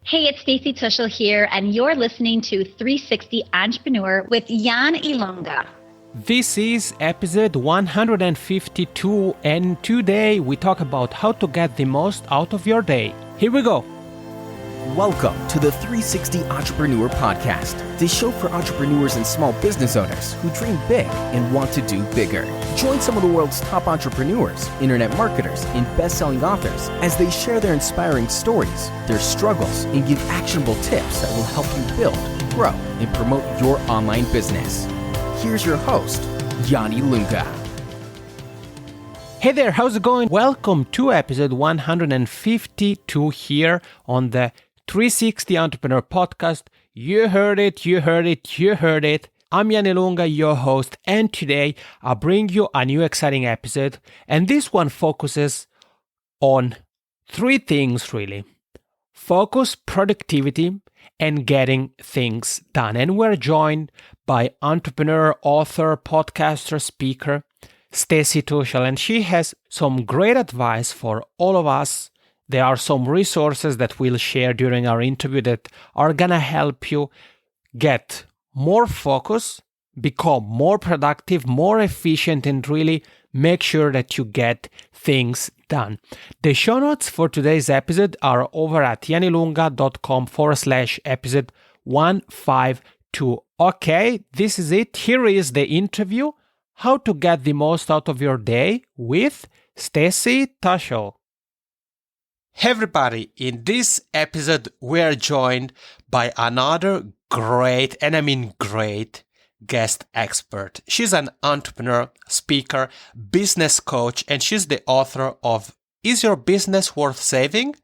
Hey, it's Stacy Tuschl here, and you're listening to 360 Entrepreneur with Jan Ilonga. This is episode 152, and today we talk about how to get the most out of your day. Here we go. Welcome to the 360 Entrepreneur Podcast, the show for entrepreneurs and small business owners who dream big and want to do bigger. Join some of the world's top entrepreneurs, internet marketers, and best-selling authors as they share their inspiring stories, their struggles, and give actionable tips that will help you build, grow, and promote your online business. Here's your host, Yanni Lunga. Hey there, how's it going? Welcome to episode 152 here on the 360 Entrepreneur Podcast. You heard it. I'm Jan Ilonga, your host, and today I bring you a new exciting episode, and this one focuses on three things really. Focus, productivity, and getting things done. And we're joined by entrepreneur, author, podcaster, speaker, Stacy Tuschl, and she has some great advice for all of us. There are some resources that we'll share during our interview that are gonna help you get more focus, become more productive, more efficient, and really make sure that you get things done. The show notes for today's episode are over at janilunga.com/episode 152. Okay, this is it. Here is the interview. How to get the most out of your day with Stacy Tuschl. Hey everybody, in this episode we are joined by another great, and I mean great, guest expert. She's an entrepreneur, speaker, business coach, and she's the author of Is Your Business Worth Saving?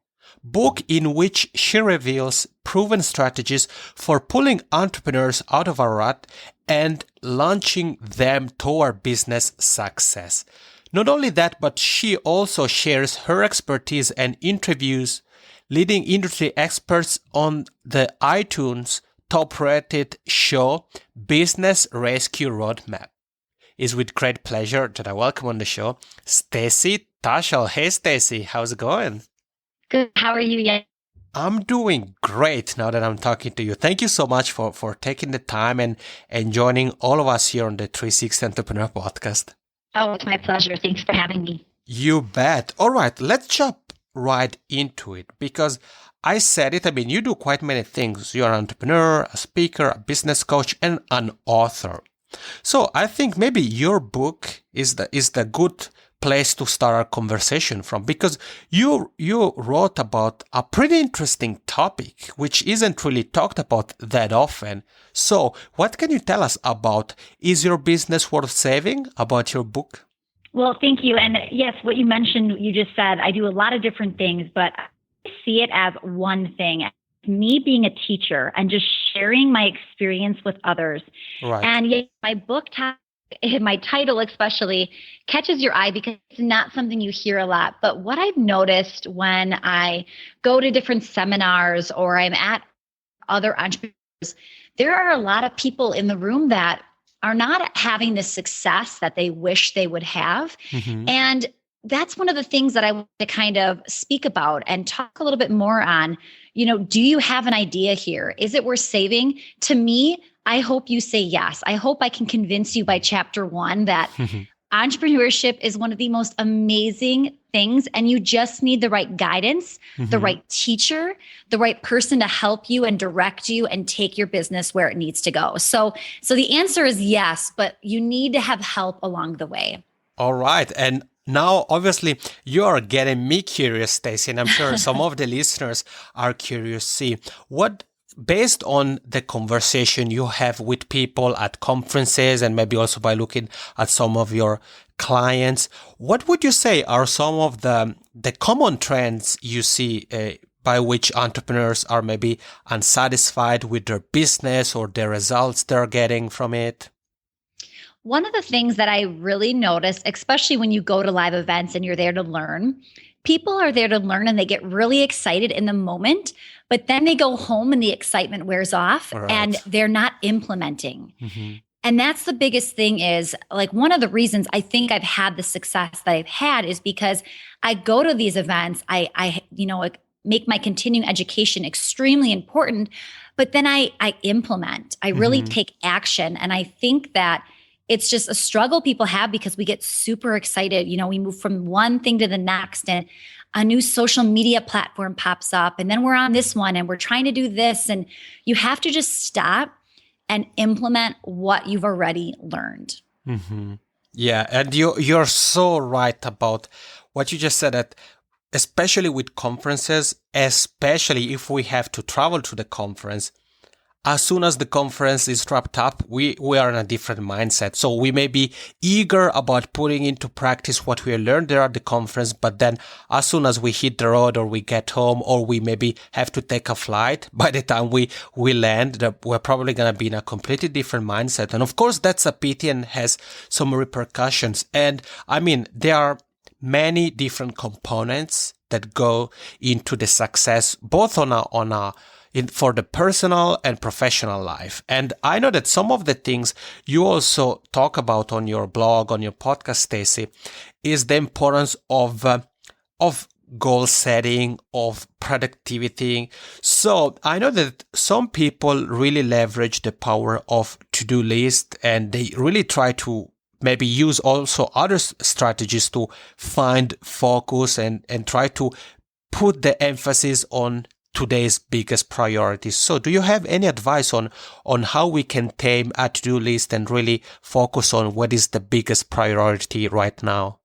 Book in which she reveals proven strategies for pulling entrepreneurs out of a rut and launching them toward business success. Not only that, but she also shares her expertise and interviews leading industry experts on the iTunes top-rated show Business Rescue Roadmap. It's with great pleasure that I welcome on the show Stacy Tuschl. Hey Stacy, how's it going? Good. How are you, Jan? I'm doing great now that I'm talking to you. Thank you so much for taking the time and joining all of us here on the 360 Entrepreneur Podcast. Oh, it's my pleasure. Thanks for having me. You bet. All right, let's jump right into it because I said it. I mean, you do quite many things. You're an entrepreneur, a speaker, a business coach, and an author. So I think maybe your book is the good place to start our conversation from because you wrote about a pretty interesting topic which isn't really talked about that often. So what can you tell us about Is Your Business Worth Saving, about your book? Well, thank you. And yes, what you mentioned, you just said, I do a lot of different things, but I see it as one thing. Me being a teacher and just sharing my experience with others. Right. And yet my book my title especially catches your eye because it's not something you hear a lot. But what I've noticed when I go to different seminars or I'm at other entrepreneurs, there are a lot of people in the room that are not having the success that they wish they would have. Mm-hmm. And that's one of the things that I want to kind of speak about and talk a little bit more on. Do you have an idea here? Is it worth saving? To me, I hope you say yes. I hope I can convince you by chapter 1 that entrepreneurship is one of the most amazing things, and you just need the right guidance, the right teacher, the right person to help you and direct you and take your business where it needs to go. So the answer is yes, but you need to have help along the way. All right. And now, obviously, you are getting me curious, Stacy, and I'm sure some of the listeners are curious. See, based on the conversation you have with people at conferences and maybe also by looking at some of your clients, what would you say are some of the common trends you see by which entrepreneurs are maybe unsatisfied with their business or the results they're getting from it? One of the things that I really notice, especially when you go to live events and you're there to learn, people are there to learn and they get really excited in the moment, but then they go home and the excitement wears off and they're not implementing. Mm-hmm. And that's the biggest thing is like one of the reasons I think I've had the success that I've had is because I go to these events. I make my continuing education extremely important. But then I implement, I really take action. And I think that it's just a struggle people have because we get super excited. We move from one thing to the next and a new social media platform pops up and then we're on this one and we're trying to do this. And you have to just stop and implement what you've already learned. Yeah, and you're so right about what you just said, that especially with conferences, especially if we have to travel to the conference, as soon as the conference is wrapped up, we are in a different mindset. So we may be eager about putting into practice what we learned there at the conference, but then as soon as we hit the road or we get home or we maybe have to take a flight, by the time we land, we're probably going to be in a completely different mindset. And of course, that's a pity and has some repercussions. And I mean, there are many different components that go into the success, both for the personal and professional life. And I know that some of the things you also talk about on your blog, on your podcast, Stacy, is the importance of goal setting, of productivity. So I know that some people really leverage the power of to-do list, and they really try to maybe use also other strategies to find focus and try to put the emphasis on today's biggest priorities. So do you have any advice on how we can tame a to-do list and really focus on what is the biggest priority right now?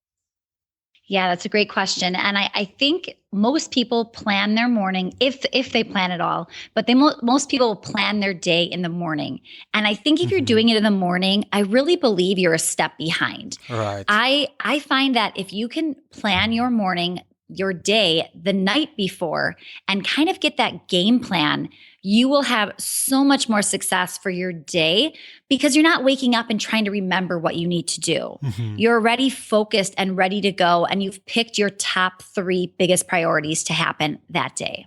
Yeah, that's a great question. And I think most people plan their morning, if they plan at all, but most people plan their day in the morning. And I think if you're doing it in the morning, I really believe you're a step behind. Right. I find that if you can plan your morning, your day the night before and kind of get that game plan, you will have so much more success for your day because you're not waking up and trying to remember what you need to do. You're already focused and ready to go, and you've picked your top 3 biggest priorities to happen that day.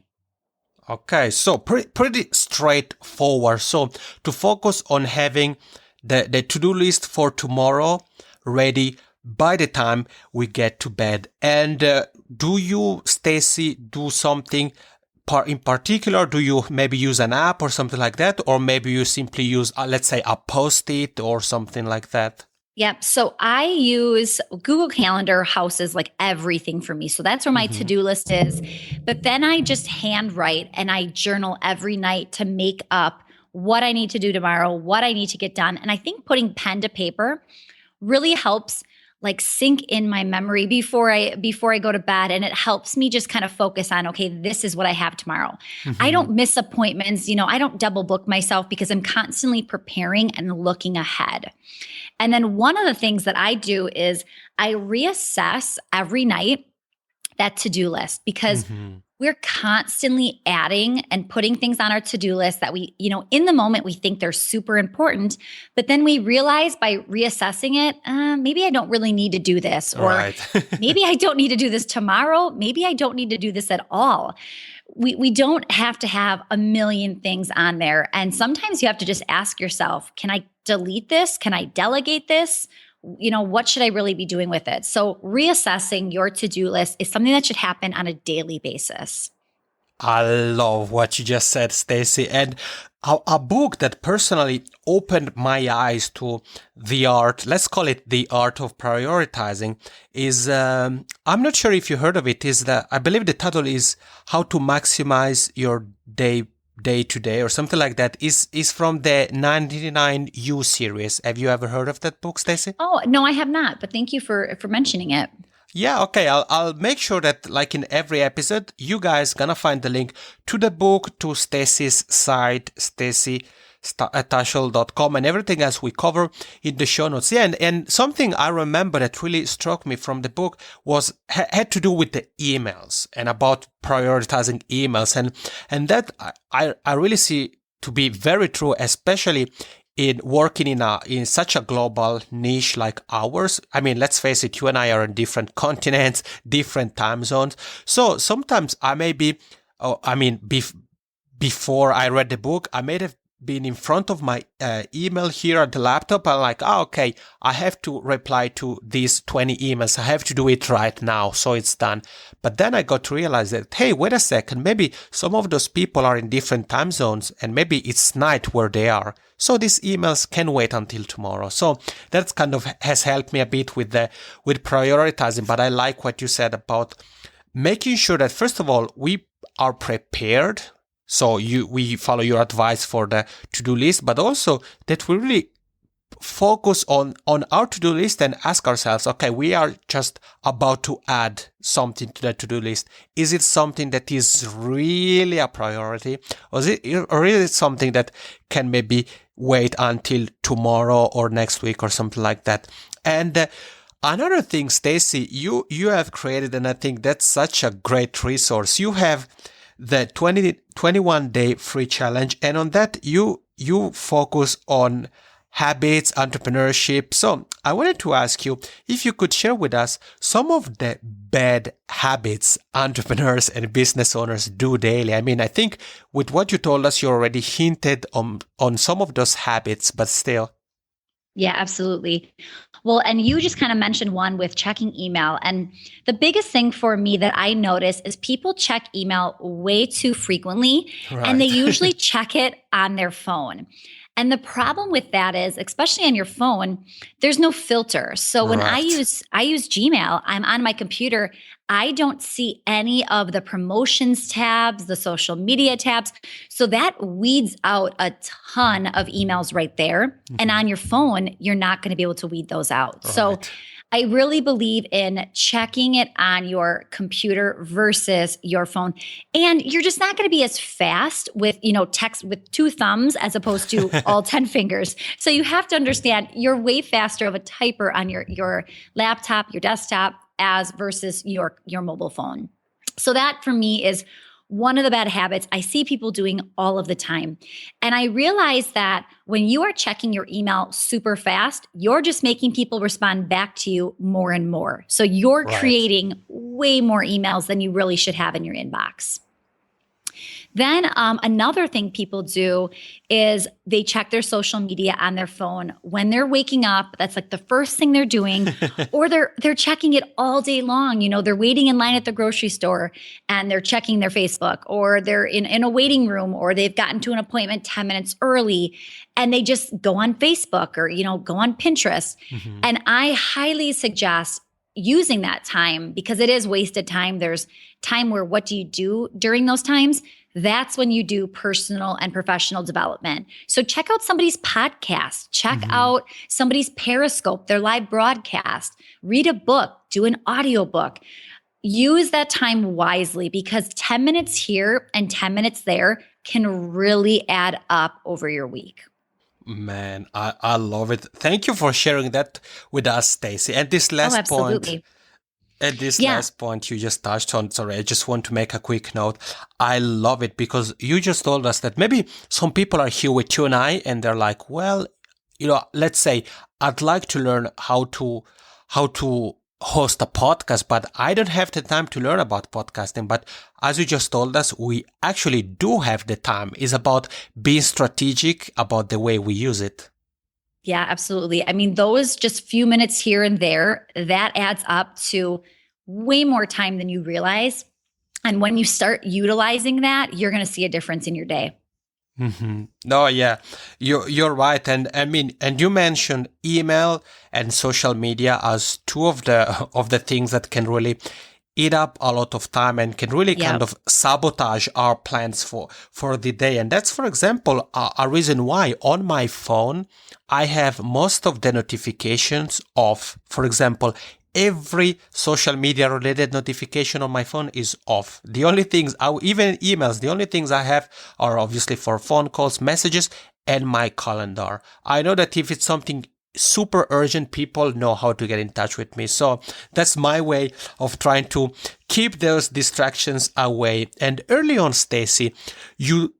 Okay, so pretty straightforward. So to focus on having the to-do list for tomorrow ready by the time we get to bed. And do you, Stacy, do something in particular? Do you maybe use an app or something like that? Or maybe you simply use, let's say, a Post-it or something like that? Yep. So I use Google Calendar houses like everything for me. So that's where my to-do list is. But then I just handwrite and I journal every night to make up what I need to do tomorrow, what I need to get done. And I think putting pen to paper really helps like sink in my memory before I go to bed. And it helps me just kind of focus on, okay, this is what I have tomorrow. I don't miss appointments. I don't double book myself because I'm constantly preparing and looking ahead. And then one of the things that I do is I reassess every night that to-do list because we're constantly adding and putting things on our to-do list that we, in the moment we think they're super important, but then we realize by reassessing it, maybe I don't really need to do this, or maybe I don't need to do this tomorrow. Maybe I don't need to do this at all. We don't have to have a million things on there. And sometimes you have to just ask yourself, can I delete this? Can I delegate this? What should I really be doing with it? So reassessing your to-do list is something that should happen on a daily basis. I love what you just said, Stacy. And a book that personally opened my eyes to the art, let's call it the art of prioritizing, is, I'm not sure if you heard of it, I believe the title is How to Maximize Your Day to Day or something like that, is from the 99U series. Have you ever heard of that book, Stacy? Oh, no, I have not, but thank you for mentioning it. Yeah, okay. I'll make sure that, like in every episode, you guys gonna find the link to the book, to Stacy's site, stacytuschl.com, and everything else we cover in the show notes. Yeah, and something I remember that really struck me from the book had to do with the emails and about prioritizing emails, and that I really see to be very true, especially in working in such a global niche like ours. I mean, let's face it, you and I are in different continents, different time zones. So sometimes I may be, before I read the book, I may have been in front of my email here at the laptop. I'm like, okay, I have to reply to these 20 emails. I have to do it right now, so it's done. But then I got to realize that, hey, wait a second, maybe some of those people are in different time zones and maybe it's night where they are. So these emails can wait until tomorrow. So that kind of has helped me a bit with prioritizing. But I like what you said about making sure that, first of all, we are prepared. So we follow your advice for the to-do list, but also that we really focus on our to-do list and ask ourselves, okay, we are just about to add something to the to-do list. Is it something that is really a priority, or is it something that can maybe wait until tomorrow or next week or something like that? And another thing, Stacy, you have created, and I think that's such a great resource. You have the 21-day free challenge, and on that you focus on habits, entrepreneurship. So I wanted to ask you if you could share with us some of the bad habits entrepreneurs and business owners do daily. I mean, I think with what you told us, you already hinted on some of those habits, but still. Yeah, absolutely. Well, and you just kind of mentioned one with checking email. And the biggest thing for me that I notice is people check email way too frequently, Right. and they usually check it on their phone. And the problem with that is, especially on your phone, there's no filter. So when I Right. use Gmail, I'm on my computer, I don't see any of the promotions tabs, the social media tabs. So that weeds out a ton of emails right there. And on your phone, you're not going to be able to weed those out. So Right. I really believe in checking it on your computer versus your phone. And you're just not going to be as fast with, text with 2 thumbs as opposed to all 10 fingers. So you have to understand you're way faster of a typer on your laptop, your desktop, as versus your mobile phone. So that for me is one of the bad habits I see people doing all of the time. And I realize that when you are checking your email super fast, you're just making people respond back to you more and more. So you're Right. creating way more emails than you really should have in your inbox. Then another thing people do is they check their social media on their phone when they're waking up. That's like the first thing they're doing, or they're checking it all day long. They're waiting in line at the grocery store and they're checking their Facebook, or they're in a waiting room, or they've gotten to an appointment 10 minutes early and they just go on Facebook or, go on Pinterest. Mm-hmm. And I highly suggest using that time, because it is wasted time. There's time where what do you do during those times? That's when you do personal and professional development. So check out somebody's podcast, check out somebody's Periscope, their live broadcast, read a book, do an audiobook. Use that time wisely, because 10 minutes here and 10 minutes there can really add up over your week. Man, I love it. Thank you for sharing that with us, Stacy. And this last absolutely. last point you just touched on, sorry, I just want to make a quick note. I love it because you just told us that maybe some people are here with you and I, and they're like, well, let's say I'd like to learn how to host a podcast, but I don't have the time to learn about podcasting. But as you just told us, we actually do have the time. It's about being strategic about the way we use it. Yeah, absolutely. I mean, those just few minutes here and there, that adds up to way more time than you realize. And when you start utilizing that, you're going to see a difference in your day. Mm-hmm. No, yeah, you're right, and I mean, and you mentioned email and social media as two of the things that can really eat up a lot of time and can really kind of sabotage our plans for the day. And that's, for example, a reason why on my phone I have most of the notifications off. For example, every social media related notification on my phone is off. The only things, even emails, the only things I have are obviously for phone calls, messages, and my calendar. I know that if it's something super urgent, people know how to get in touch with me. So that's my way of trying to keep those distractions away. And early on, Stacy, you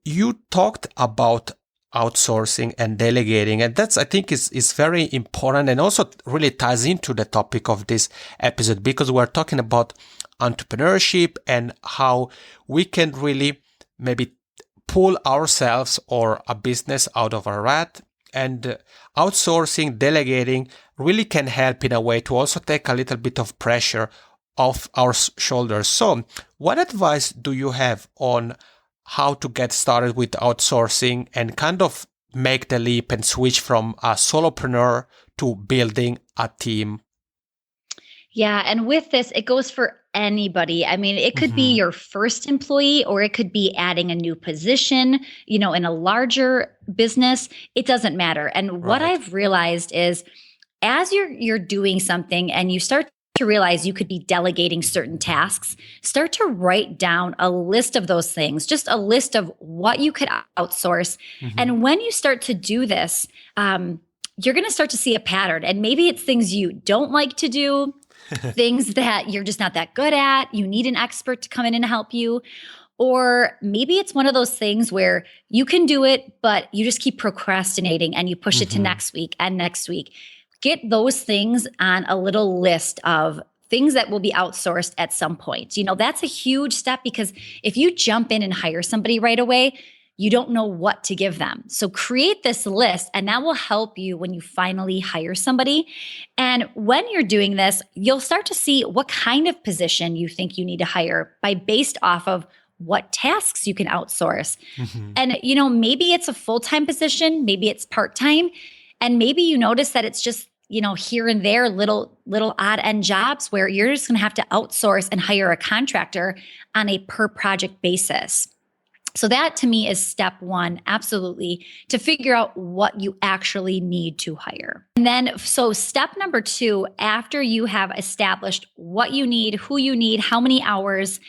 talked about outsourcing and delegating, and that's, I think, is very important, and also really ties into the topic of this episode, because we're talking about entrepreneurship and how we can really maybe pull ourselves or a business out of a rut. And outsourcing, delegating really can help in a way to also take a little bit of pressure off our shoulders. So what advice do you have on how to get started with outsourcing and kind of make the leap and switch from a solopreneur to building a team? Yeah. And with this, it goes for anybody. I mean, it could be your first employee, or it could be adding a new position, in a larger business. It doesn't matter. And what I've realized is as you're doing something and you start to realize you could be delegating certain tasks, start to write down a list of those things, just a list of what you could outsource. And when you start to do this, you're going to start to see a pattern. And maybe it's things you don't like to do, things that you're just not that good at. You need an expert to come in and help you. Or maybe it's one of those things where you can do it, but you just keep procrastinating and you push it to next week and next week. Get those things on a little list of things that will be outsourced at some point. That's a huge step, because if you jump in and hire somebody right away, you don't know what to give them. So create this list, and that will help you when you finally hire somebody. And when you're doing this, you'll start to see what kind of position you think you need to hire based off of what tasks you can outsource. And, maybe it's a full-time position, maybe it's part-time, and maybe you notice that it's just, here and there, little odd end jobs where you're just going to have to outsource and hire a contractor on a per project basis. So that to me is step one, absolutely, to figure out what you actually need to hire. And then, so step number two, after you have established what you need, who you need, how many hours,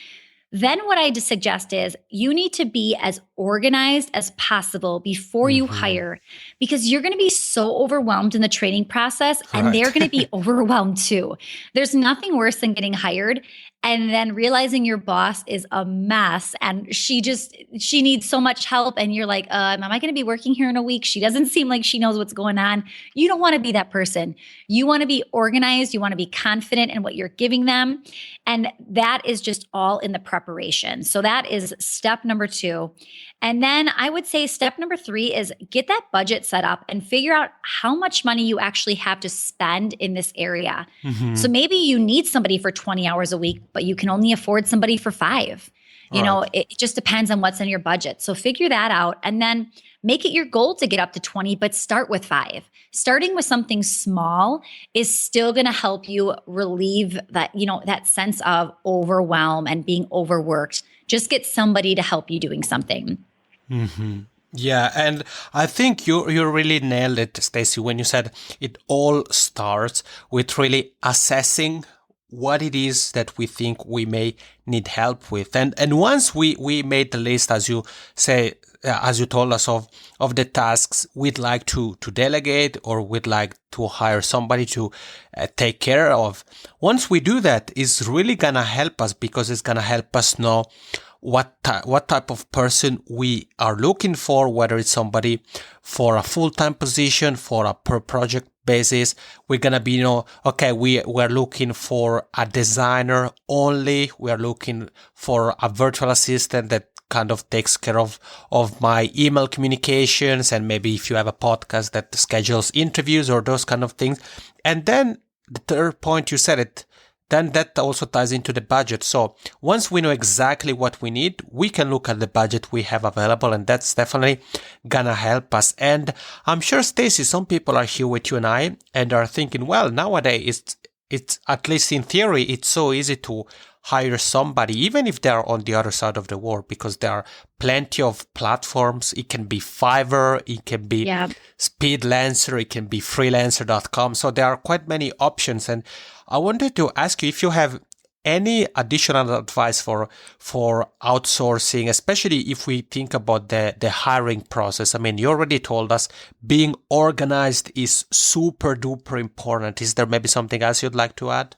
then what I just suggest is you need to be as organized as possible before you hire, because you're going to be so overwhelmed in the training process, and they're going to be overwhelmed too. There's nothing worse than getting hired and then realizing your boss is a mess and she needs so much help. And you're like, am I going to be working here in a week? She doesn't seem like she knows what's going on. You don't want to be that person. You want to be organized. You want to be confident in what you're giving them. And that is just all in the preparation. So that is step number two. And then I would say step number three is get that budget set up and figure out how much money you actually have to spend in this area. So maybe you need somebody for 20 hours a week, but you can only afford somebody for 5. It just depends on what's in your budget. So figure that out, and then make it your goal to get up to 20, but start with 5. Starting with something small is still going to help you relieve that, that sense of overwhelm and being overworked. Just get somebody to help you doing something. Yeah, and I think you really nailed it, Stacy, when you said it all starts with really assessing what it is that we think we may need help with. And once we made the list, as you say, as you told us, of the tasks we'd like to delegate or we'd like to hire somebody to take care of, once we do that, it's really going to help us, because it's going to help us know what type of person we are looking for, whether it's somebody for a full-time position, for a per project basis. We're going to be, okay, we're looking for a designer only. We're looking for a virtual assistant that kind of takes care of my email communications. And maybe if you have a podcast that schedules interviews or those kind of things. And then the third point, you said it, then that also ties into the budget. So once we know exactly what we need, we can look at the budget we have available, and that's definitely gonna help us. And I'm sure, Stacy, some people are here with you and I and are thinking, well, nowadays it's at least in theory, it's so easy to hire somebody, even if they're on the other side of the world, because there are plenty of platforms. It can be Fiverr, it can be Speedlancer, it can be freelancer.com. So there are quite many options. And I wanted to ask you if you have any additional advice for outsourcing, especially if we think about the hiring process. I mean, you already told us being organized is super duper important. Is there maybe something else you'd like to add?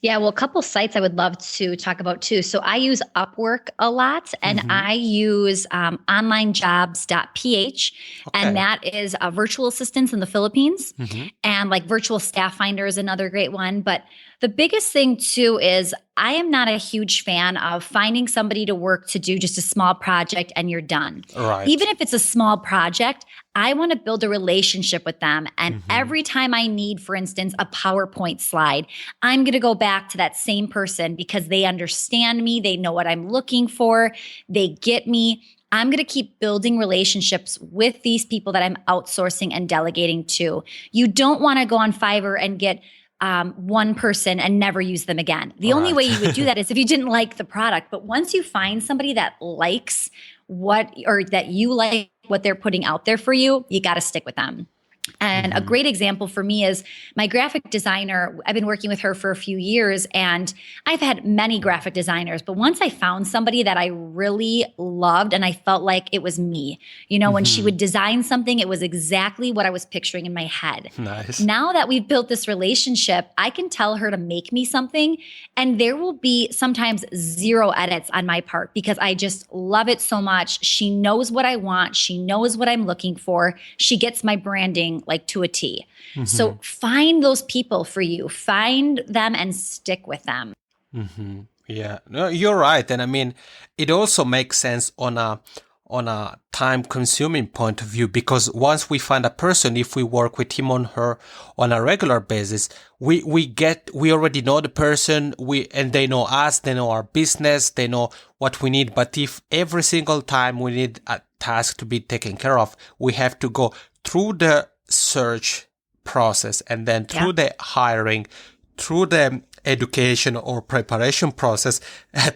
Yeah, well, a couple sites I would love to talk about too. So I use Upwork a lot, and I use onlinejobs.ph, and that is virtual assistants in the Philippines, and like Virtual Staff Finder is another great one. But the biggest thing too is I am not a huge fan of finding somebody to work to do just a small project and you're done. Right. Even if it's a small project, I want to build a relationship with them. And every time I need, for instance, a PowerPoint slide, I'm going to go back to that same person because they understand me. They know what I'm looking for. They get me. I'm going to keep building relationships with these people that I'm outsourcing and delegating to. You don't want to go on Fiverr and get one person and never use them again. The only way you would do that is if you didn't like the product. But once you find somebody that likes that you like what they're putting out there for you, you got to stick with them. And a great example for me is my graphic designer. I've been working with her for a few years and I've had many graphic designers, but once I found somebody that I really loved and I felt like it was me, when she would design something, it was exactly what I was picturing in my head. Nice. Now that we've built this relationship, I can tell her to make me something and there will be sometimes 0 edits on my part because I just love it so much. She knows what I want. She knows what I'm looking for. She gets my branding like to a T. So find those people for you. Find them and stick with them. Yeah, no, you're right. And I mean, it also makes sense on a time consuming point of view, because once we find a person, if we work with him on her on a regular basis, we already know the person, and they know us, they know our business, they know what we need. But if every single time we need a task to be taken care of, we have to go through the search process and then through the hiring, through the education or preparation process,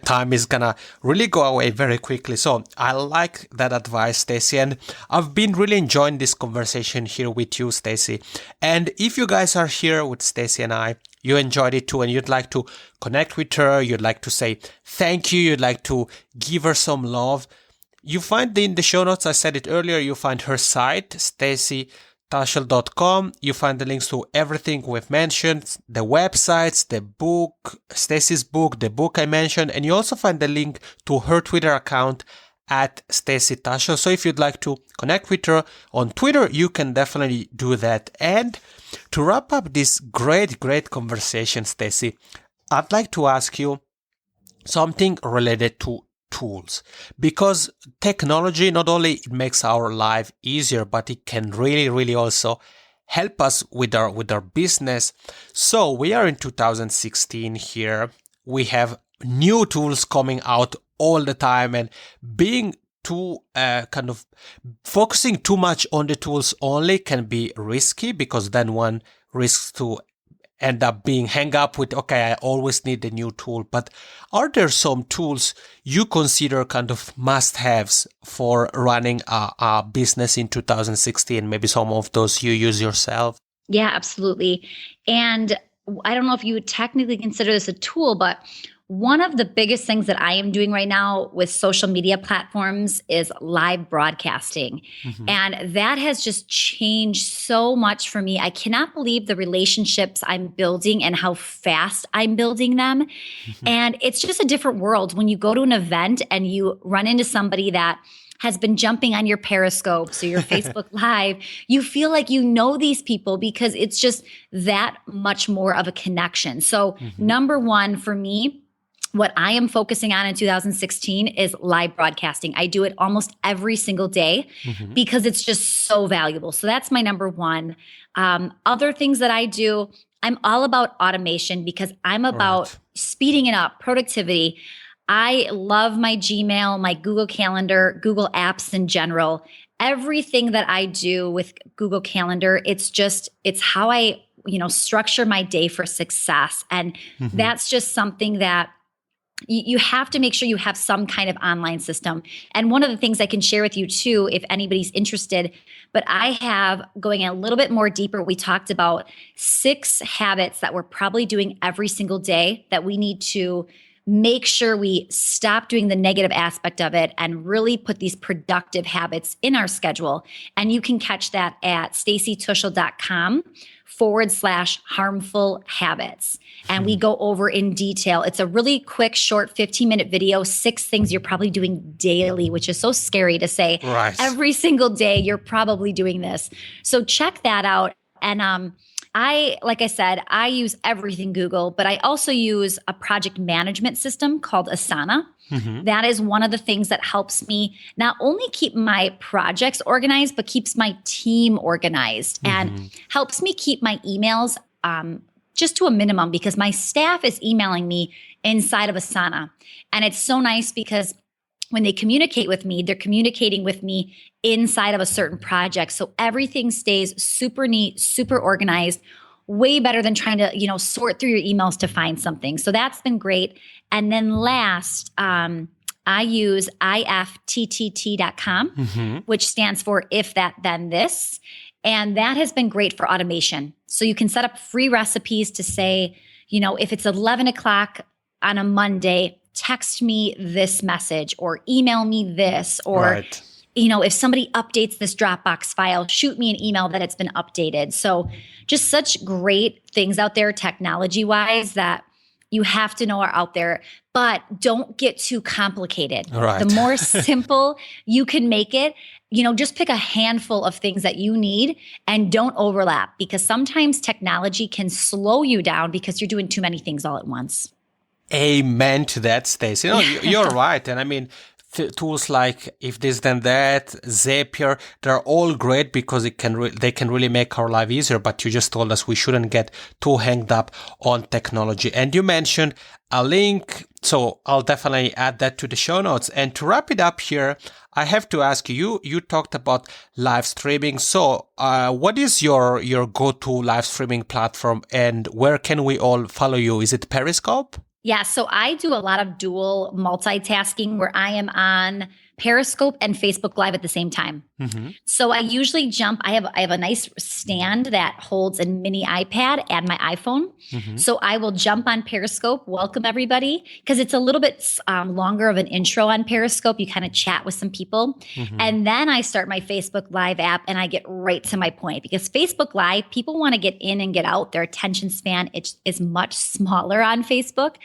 time is gonna really go away very quickly. So I like that advice, Stacy, and I've been really enjoying this conversation here with you, Stacy. And if you guys are here with Stacy and I, you enjoyed it too, and you'd like to connect with her, you'd like to say thank you, you'd like to give her some love, you find in the show notes, I said it earlier, you find her site, stacytuschl.com. You find the links to everything we've mentioned, the websites, the book, Stacy's book, the book I mentioned, and you also find the link to her Twitter account at Stacy Tuschl. So if you'd like to connect with her on Twitter, you can definitely do that. And to wrap up this great conversation, Stacy, I'd like to ask you something related to tools, because technology not only it makes our life easier, but it can really also help us with our business. So we are in 2016 here. We have new tools coming out all the time, and being too kind of focusing too much on the tools only can be risky, because then one risks to end up being hung up with, okay, I always need a new tool. But are there some tools you consider kind of must-haves for running a business in 2016? Maybe some of those you use yourself? Yeah, absolutely. And I don't know if you would technically consider this a tool, but one of the biggest things that I am doing right now with social media platforms is live broadcasting. And that has just changed so much for me. I cannot believe the relationships I'm building and how fast I'm building them. And it's just a different world when you go to an event and you run into somebody that has been jumping on your Periscope, so your Facebook Live, you feel like you know these people because it's just that much more of a connection. So number one for me, what I am focusing on in 2016 is live broadcasting. I do it almost every single day because it's just so valuable. So that's my number one. Other things that I do, I'm all about automation because I'm about speeding it up, productivity. I love my Gmail, my Google Calendar, Google Apps in general. Everything that I do with Google Calendar, it's how I, structure my day for success. And that's just something that you have to make sure you have some kind of online system. And one of the things I can share with you too, if anybody's interested, but I have, going a little bit more deeper, we talked about 6 habits that we're probably doing every single day that we need to make sure we stop doing the negative aspect of it and really put these productive habits in our schedule. And you can catch that at stacytuschl.com/harmful habits. And we go over in detail. It's a really quick, short 15-minute video, 6 things you're probably doing daily, which is so scary to say. Every single day, you're probably doing this. So check that out. And like I said, I use everything Google, but I also use a project management system called Asana. That is one of the things that helps me not only keep my projects organized, but keeps my team organized and helps me keep my emails just to a minimum, because my staff is emailing me inside of Asana. And it's so nice because when they communicate with me, they're communicating with me inside of a certain project. So everything stays super neat, super organized, way better than trying to, sort through your emails to find something. So that's been great. And then last, I use ifttt.com, which stands for if that, then this. And that has been great for automation. So you can set up free recipes to say, if it's 11 o'clock on a Monday, text me this message or email me this, or, if somebody updates this Dropbox file, shoot me an email that it's been updated. So just such great things out there technology-wise that you have to know are out there, but don't get too complicated. The more simple you can make it, just pick a handful of things that you need and don't overlap, because sometimes technology can slow you down because you're doing too many things all at once. Amen to that, Stacy. You're right. And I mean, tools like If This Then That, Zapier, they're all great because they can really make our life easier. But you just told us we shouldn't get too hanged up on technology. And you mentioned a link, so I'll definitely add that to the show notes. And to wrap it up here, I have to ask you talked about live streaming. So what is your go-to live streaming platform, and where can we all follow you? Is it Periscope? Yeah, so I do a lot of dual multitasking where I am on Periscope and Facebook Live at the same time. So I usually jump. I have a nice stand that holds a mini iPad and my iPhone. So I will jump on Periscope, welcome everybody, because it's a little bit longer of an intro on Periscope. You kind of chat with some people. And then I start my Facebook Live app and I get right to my point, because Facebook Live, people want to get in and get out. Their attention span is much smaller on Facebook.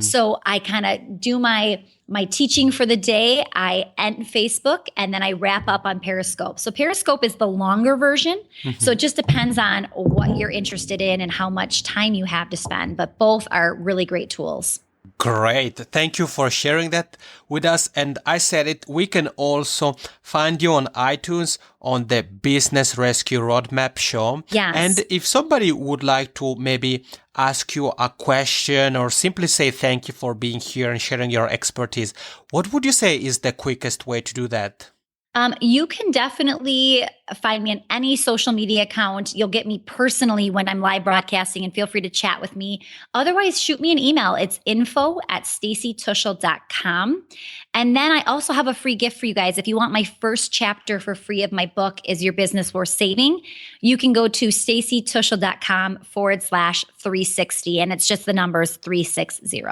So I kind of do my teaching for the day, I end Facebook, and then I wrap up on Periscope. So Periscope is the longer version. So it just depends on what you're interested in and how much time you have to spend. But both are really great tools. Great. Thank you for sharing that with us. And I said it, we can also find you on iTunes on the Business Rescue Roadmap show. Yes. And if somebody would like to maybe ask you a question or simply say thank you for being here and sharing your expertise, what would you say is the quickest way to do that? You can definitely find me on any social media account. You'll get me personally when I'm live broadcasting, and feel free to chat with me. Otherwise, shoot me an email. It's info@stacytuschl.com. And then I also have a free gift for you guys. If you want my first chapter for free of my book, Is Your Business Worth Saving? You can go to stacytuschl.com/360. And it's just the numbers 360.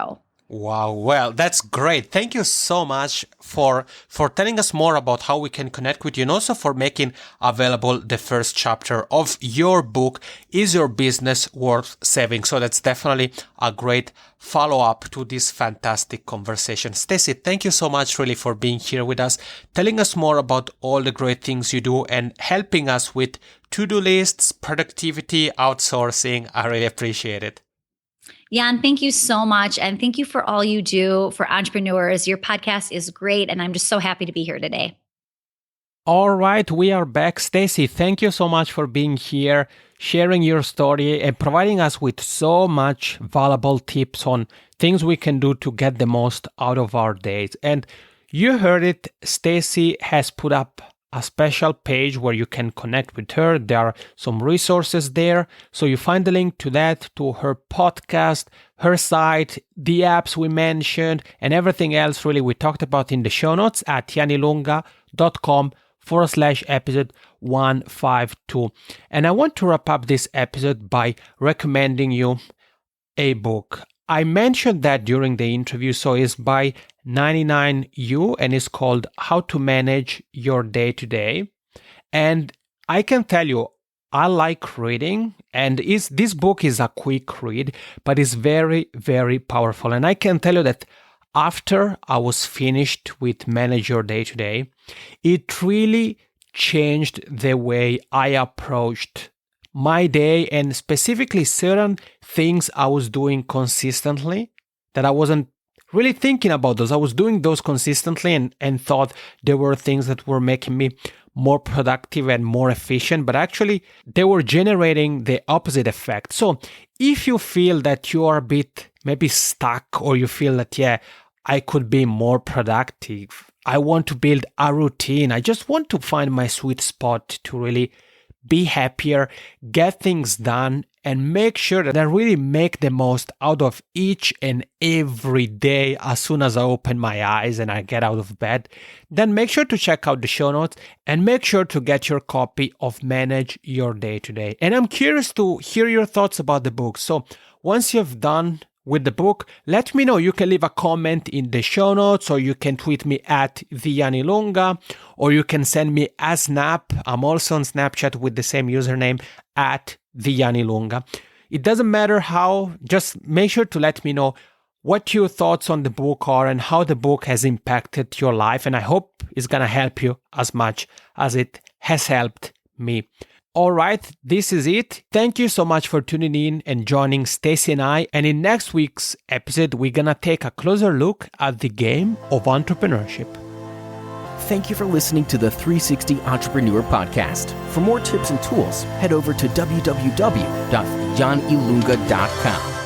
Wow. Well, that's great. Thank you so much for telling us more about how we can connect with you, and also for making available the first chapter of your book, Is Your Business Worth Saving? So that's definitely a great follow-up to this fantastic conversation. Stacy, thank you so much really for being here with us, telling us more about all the great things you do and helping us with to-do lists, productivity, outsourcing. I really appreciate it. Jan, thank you so much. And thank you for all you do for entrepreneurs. Your podcast is great. And I'm just so happy to be here today. All right, we are back. Stacy, thank you so much for being here, sharing your story and providing us with so much valuable tips on things we can do to get the most out of our days. And you heard it, Stacy has put up a special page where you can connect with her. There are some resources there. So you find the link to that, to her podcast, her site, the apps we mentioned, and everything else really we talked about in the show notes at yanilunga.com/episode 152. And I want to wrap up this episode by recommending you a book. I mentioned that during the interview, so it's by 99U and it's called How to Manage Your Day-to-Day. And I can tell you, I like reading, and this book is a quick read, but it's very, very powerful. And I can tell you that after I was finished with Manage Your Day-to-Day, it really changed the way I approached my day and specifically certain things I was doing consistently that I wasn't really thinking about those. I was doing those consistently and thought there were things that were making me more productive and more efficient, but actually they were generating the opposite effect. So if you feel that you are a bit maybe stuck, or you feel that, I could be more productive, I want to build a routine, I just want to find my sweet spot to really be happier, get things done, and make sure that I really make the most out of each and every day as soon as I open my eyes and I get out of bed, then make sure to check out the show notes and make sure to get your copy of Manage Your Day Today. And I'm curious to hear your thoughts about the book. So once you've done with the book, let me know. You can leave a comment in the show notes, or you can tweet me at @Viannilunga, or you can send me a snap. I'm also on Snapchat with the same username at @Viannilunga. It doesn't matter how, just make sure to let me know what your thoughts on the book are and how the book has impacted your life. And I hope it's going to help you as much as it has helped me. All right, this is it. Thank you so much for tuning in and joining Stacy and I. And in next week's episode, we're going to take a closer look at the game of entrepreneurship. Thank you for listening to the 360 Entrepreneur Podcast. For more tips and tools, head over to www.viannilunga.com.